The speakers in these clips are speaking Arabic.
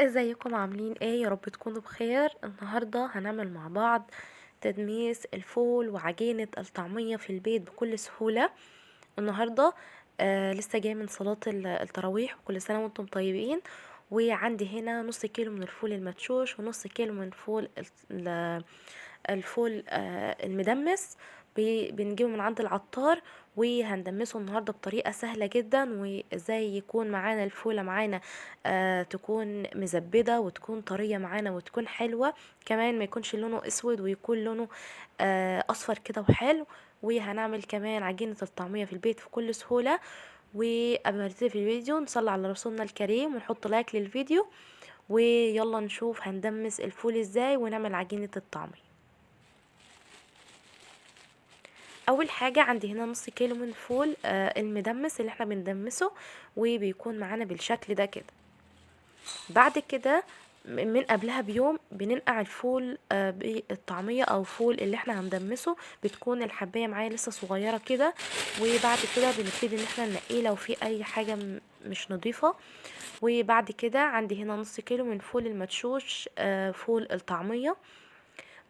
ازيكم عاملين ايه؟ يا رب تكونوا بخير. النهارده هنعمل مع بعض تدميس الفول وعجينة الطعمية في البيت بكل سهولة. النهارده لسه جاي من صلاة التراويح، وكل سنة وانتم طيبين. وعندي هنا نص كيلو من الفول المدشوش ونص كيلو من الفول المدمس. بنجيبه من عند العطار، وهندمسه النهارده بطريقه سهله جدا. وازاي يكون معانا الفوله معانا تكون مزبده وتكون طريه معانا وتكون حلوه كمان، ما يكونش لونه اسود ويكون لونه اصفر كده وحلو. وهنعمل كمان عجينه الطعميه في البيت في كل سهوله. وقبل ما نبتدي في الفيديو نصلي على رسولنا الكريم ونحط لايك للفيديو، ويلا نشوف هندمس الفول ازاي ونعمل عجينه الطعميه. اول حاجه عندي هنا نص كيلو من الفول المدمس اللي احنا بندمسه، وبيكون معانا بالشكل ده كده. بعد كده من قبلها بيوم بننقع الفول بالطعميه او فول اللي احنا هندمسه. بتكون الحبايه معايا لسه صغيره كده. وبعد كده بنبتدي ان احنا ننقيه لو في اي حاجه مش نظيفه. وبعد كده عندي هنا نص كيلو من فول المدشوش فول الطعميه،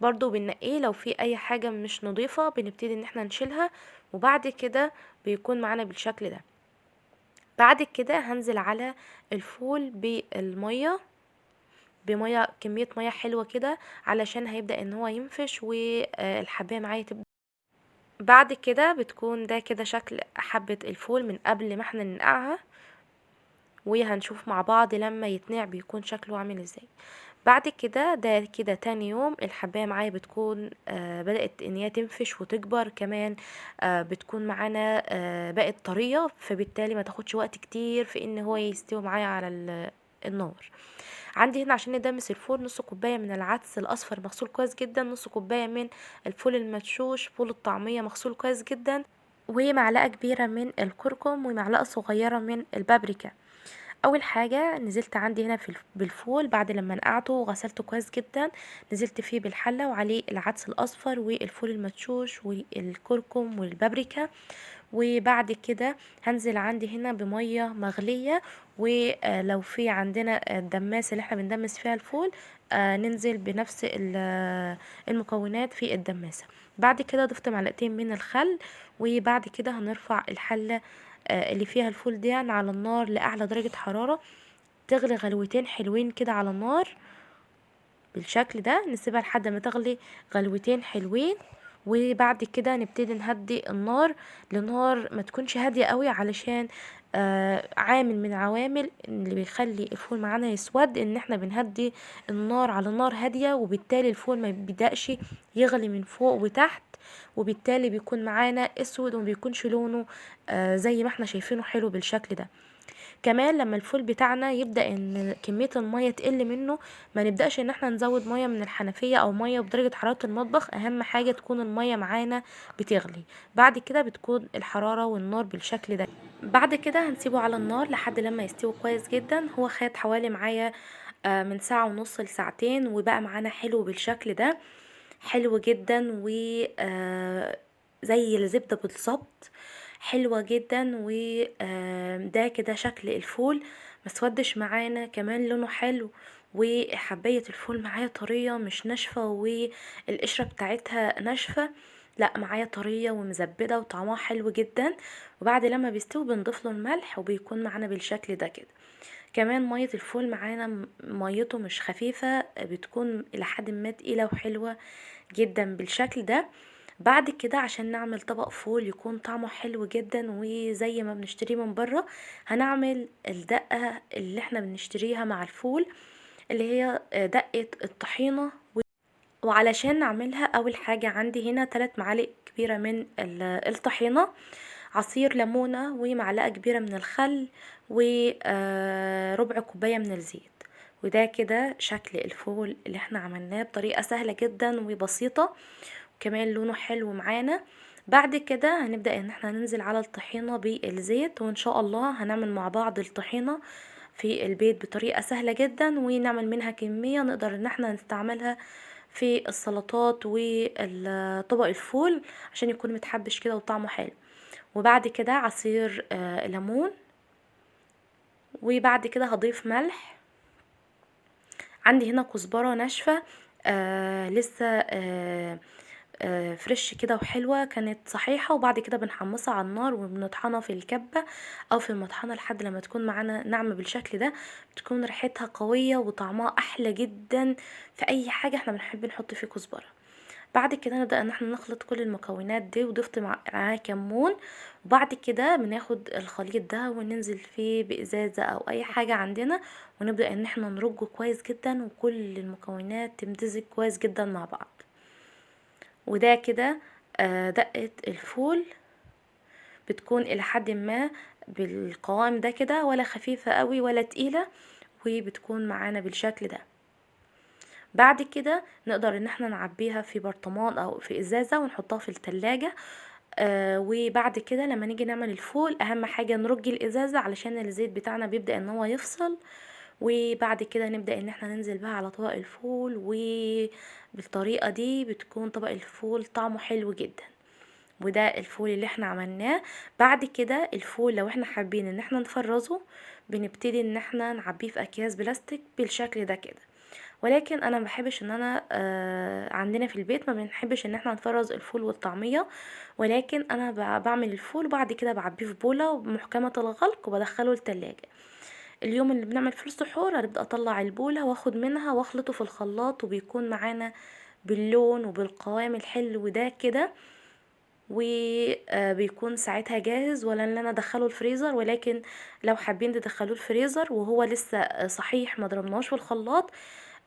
برضو بننقيه لو في اي حاجة مش نظيفة بنبتدي ان احنا نشيلها. وبعد كده بيكون معانا بالشكل ده. بعد كده هنزل على الفول بالمية، بمية كمية مية حلوة كده علشان هيبدأ ان هو ينفش والحباية معايا تبدأ. بعد كده بتكون ده كده شكل حبة الفول من قبل ما احنا ننقعها، وهنشوف مع بعض لما يتنقع بيكون شكله عامل ازاي. بعد كده ده كده تاني يوم الحباية معايا بتكون بدأت ان هي تنفش وتكبر كمان. بتكون معانا بقت طرية، فبالتالي ما تاخدش وقت كتير في ان هو يستوي معايا على النار. عندي هنا عشان ندمس الفول نص كوباية من العدس الأصفر مغسول كويس جدا، نص كوباية من الفول المدشوش فول الطعمية مغسول كويس جدا، ومعلقة كبيرة من الكركم ومعلقة صغيرة من البابريكا. اول حاجه نزلت عندي هنا بالفول بعد لما نقعته وغسلته كويس جدا. نزلت فيه بالحله وعليه العدس الاصفر والفول المدشوش والكركم والبابريكا. وبعد كده هنزل عندي هنا بميه مغليه، ولو في عندنا الدماسه اللي احنا بندمس فيها الفول ننزل بنفس المكونات في الدماسه. بعد كده ضفت معلقتين من الخل. وبعد كده هنرفع الحله اللي فيها الفول دي على النار لأعلى درجة حرارة، تغلي غلوتين حلوين كده على النار بالشكل ده. نسيبها لحد ما تغلي غلوتين حلوين. وبعد كده نبتدي نهدي النار لنار ما تكونش هادية قوي، علشان عامل من عوامل اللي بيخلي الفول معانا يسود ان احنا بنهدي النار على نار هادية، وبالتالي الفول ما بيبدأش يغلي من فوق وتحت، وبالتالي بيكون معانا اسود وما بيكونش لونه زي ما احنا شايفينه حلو بالشكل ده. كمان لما الفول بتاعنا يبدأ ان كمية المية تقل منه، ما نبدأش ان احنا نزود مية من الحنفية او مية بدرجة حرارة المطبخ. اهم حاجة تكون المية معانا بتغلي. بعد كده بتكون الحرارة والنار بالشكل ده. بعد كده هنسيبه على النار لحد لما يستوي كويس جدا. هو خد حوالي معايا من ساعة ونص لساعتين، وبقى معانا حلو بالشكل ده، حلو جدا و زي الزبدة بالظبط، حلوة جدا. وده كده شكل الفول، مسودش معانا، كمان لونه حلو، وحباية الفول معايا طرية مش ناشفة والقشرة بتاعتها ناشفة، لا معايا طرية ومزبدة وطعمها حلو جدا. وبعد لما بيستوي بنضيف له الملح وبيكون معانا بالشكل ده كده. كمان مية الفول معانا ميته مش خفيفة، بتكون إلى حد ما تقيلة وحلوة جدا بالشكل ده. بعد كده عشان نعمل طبق فول يكون طعمه حلو جدا وزي ما بنشتريه من بره، هنعمل الدقة اللي احنا بنشتريها مع الفول، اللي هي دقة الطحينة. وعلشان نعملها اول حاجة عندي هنا 3 معالق كبيرة من الطحينة، عصير ليمونة ومعلقة كبيرة من الخل وربع كوباية من الزيت. وده كده شكل الفول اللي احنا عملناه بطريقة سهلة جدا وبسيطة، كمان لونه حلو معانا. بعد كده هنبدأ ان احنا ننزل على الطحينة بالزيت، وان شاء الله هنعمل مع بعض الطحينة في البيت بطريقة سهلة جدا، ونعمل منها كمية نقدر ان احنا نستعملها في السلطات وطبق الفول عشان يكون متحبش كده وطعمه حلو. وبعد كده عصير ليمون. وبعد كده هضيف ملح عندي هنا كزبرة ناشفة لسه فريش كده وحلوة، كانت صحيحة، وبعد كده بنحمصها على النار وبنطحنها في الكبة او في المطحنة لحد لما تكون معانا ناعمة بالشكل ده. بتكون ريحتها قوية وطعمها احلى جدا في اي حاجة احنا بنحب نحط فيه كزبرة. بعد كده نبدأ ان احنا نخلط كل المكونات دي، وضفت معاه كمون. وبعد كده بناخد الخليط ده وننزل فيه بإزازة او اي حاجة عندنا، ونبدأ ان احنا نرجه كويس جدا وكل المكونات تمتزج كويس جدا مع بعض. وده كده دقة الفول بتكون الى حد ما بالقوام ده كده، ولا خفيفة قوي ولا تقيلة، وبتكون معانا بالشكل ده. بعد كده نقدر ان احنا نعبيها في برطمان او في ازازة ونحطها في التلاجة. وبعد كده لما نيجي نعمل الفول اهم حاجة نرج الازازة علشان الزيت بتاعنا بيبدأ ان هو يفصل. وبعد كده نبدأ ان احنا ننزل بقى على طبق الفول، وبالطريقة دي بتكون طبق الفول طعمه حلو جدا. وده الفول اللي احنا عملناه. بعد كده الفول لو احنا حابين ان احنا نفرزه، بنبتدي ان احنا نعبيه في اكياس بلاستيك بالشكل ده كده. ولكن انا ما بحبش ان انا عندنا في البيت ما بنحبش ان احنا نفرز الفول والطعمية. ولكن انا بعمل الفول وبعد كده بعبيه في بولة محكمة الغلق وبدخله التلاجة. اليوم اللي بنعمل فيه السحور هنبدأ اطلع البولة واخد منها واخلطه في الخلاط، وبيكون معانا باللون وبالقوام الحلو ده كده. وبيكون ساعتها جاهز، ولا ان انا ادخله الفريزر. ولكن لو حابين تدخلوه الفريزر وهو لسه صحيح ما ضربناهوش في الخلاط،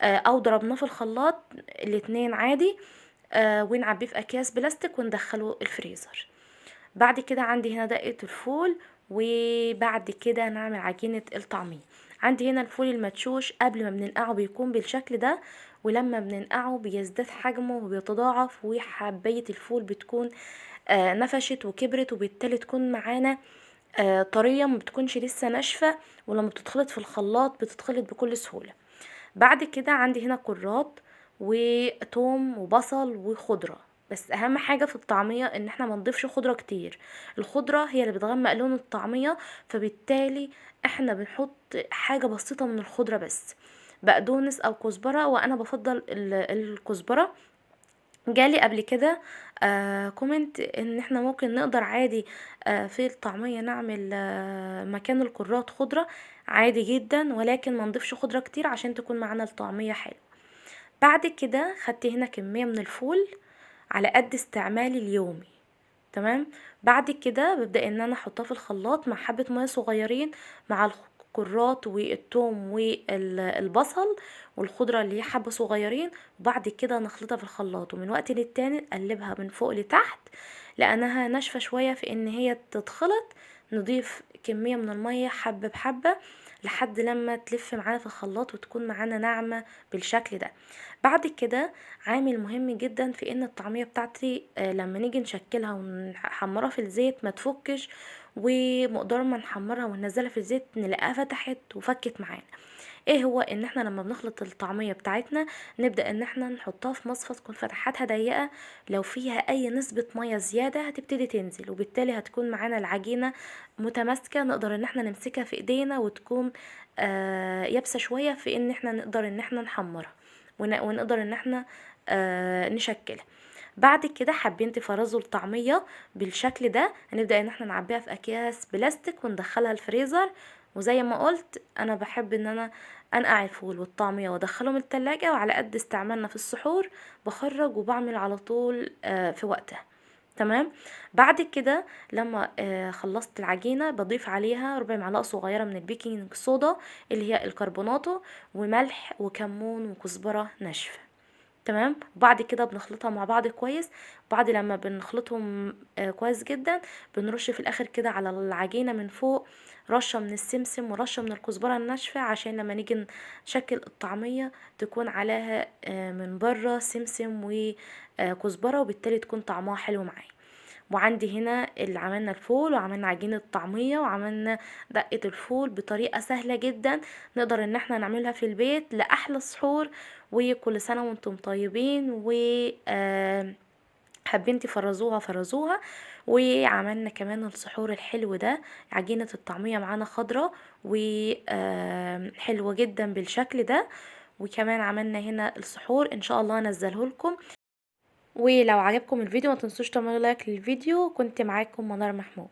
او ضربناه في الخلاط، الاتنين عادي. ونعبيه في اكياس بلاستيك وندخله الفريزر. بعد كده عندي هنا دقة الفول، وبعد كده نعمل عجينة الطعمية. عندي هنا الفول المدشوش قبل ما بننقعه بيكون بالشكل ده، ولما بننقعه بيزداد حجمه وبيتضاعف، وحباية الفول بتكون نفشت وكبرت، وبالتالي تكون معانا طرية، ما بتكونش لسه ناشفة. ولما بتتخلط في الخلاط بتتخلط بكل سهولة. بعد كده عندي هنا كرات وتوم وبصل وخضرة. بس اهم حاجة في الطعمية ان احنا ما نضيفش خضرة كتير. الخضرة هي اللي بتغمق لون الطعمية، فبالتالي احنا بنحط حاجة بسيطة من الخضرة بس، بقدونس او كزبرة، وانا بفضل الكزبرة. جالي قبل كده كومنت ان احنا ممكن نقدر عادي في الطعمية نعمل مكان الكرات خضرة عادي جدا، ولكن ما نضيفش خضرة كتير عشان تكون معانا الطعمية حلوة. بعد كده خدت هنا كمية من الفول على قد استعمالي اليومي. تمام. بعد كده ببدأ ان انا احطها في الخلاط مع حبة مية صغيرين، مع الكرات والثوم والبصل والخضرة اللي هي حبة صغيرين. وبعد كده نخلطها في الخلاط، ومن وقت للتاني نقلبها من فوق لتحت لانها ناشفة شوية في ان هي تتخلط. نضيف كمية من المية حبة بحبة لحد لما تلف معانا في الخلاط وتكون معانا ناعمة بالشكل ده. بعد كده عامل مهم جدا في ان الطعمية بتاعتي لما نيجي نشكلها ونحمرها في الزيت ما تفكش، ومقدار ما نحمرها وننزلها في الزيت نلاقيها فتحت وفكت معانا. ايه هو ان احنا لما بنخلط الطعمية بتاعتنا نبدأ ان احنا نحطها في مصفى تكون فتحاتها ضيقة. لو فيها اي نسبة مية زيادة هتبتدي تنزل، وبالتالي هتكون معانا العجينة متماسكة، نقدر ان احنا نمسكها في ايدينا وتكون يابسة شوية في ان احنا نقدر ان احنا نحمرها ونقدر ان احنا نشكلها. بعد كده حابين تفرزوا الطعمية بالشكل ده، هنبدأ ان احنا نعبيها في اكياس بلاستيك وندخلها الفريزر. وزي ما قلت انا بحب ان انا انقع الفول والطعمية وادخلهم التلاجة، وعلى قد استعمالنا في السحور بخرج وبعمل على طول في وقتها. تمام. بعد كده لما خلصت العجينة بضيف عليها ربع معلقة صغيرة من البيكنج صودا اللي هي الكربوناتو، وملح وكمون وكزبرة ناشفة. تمام. وبعد كده بنخلطها مع بعض كويس. بعد لما بنخلطهم كويس جدا بنرش في الاخر كده على العجينة من فوق رشة من السمسم ورشة من الكزبرة الناشفة، عشان لما نيجي نشكل الطعمية تكون عليها من بره سمسم وكزبرة، وبالتالي تكون طعمها حلو معايا. وعندي هنا اللي عملنا الفول وعملنا عجينة الطعمية وعملنا دقة الفول بطريقة سهلة جدا نقدر ان احنا نعملها في البيت لأحلى سحور. وكل سنة وانتم طيبين، و حابين تفرزوها فرزوها. وعملنا كمان السحور الحلو ده، عجينة الطعمية معانا خضرة وحلوة جدا بالشكل ده. وكمان عملنا هنا السحور ان شاء الله انزله لكم. ولو عجبكم الفيديو ما تنسوش تعملوا لايك للفيديو. كنت معاكم منار محمود.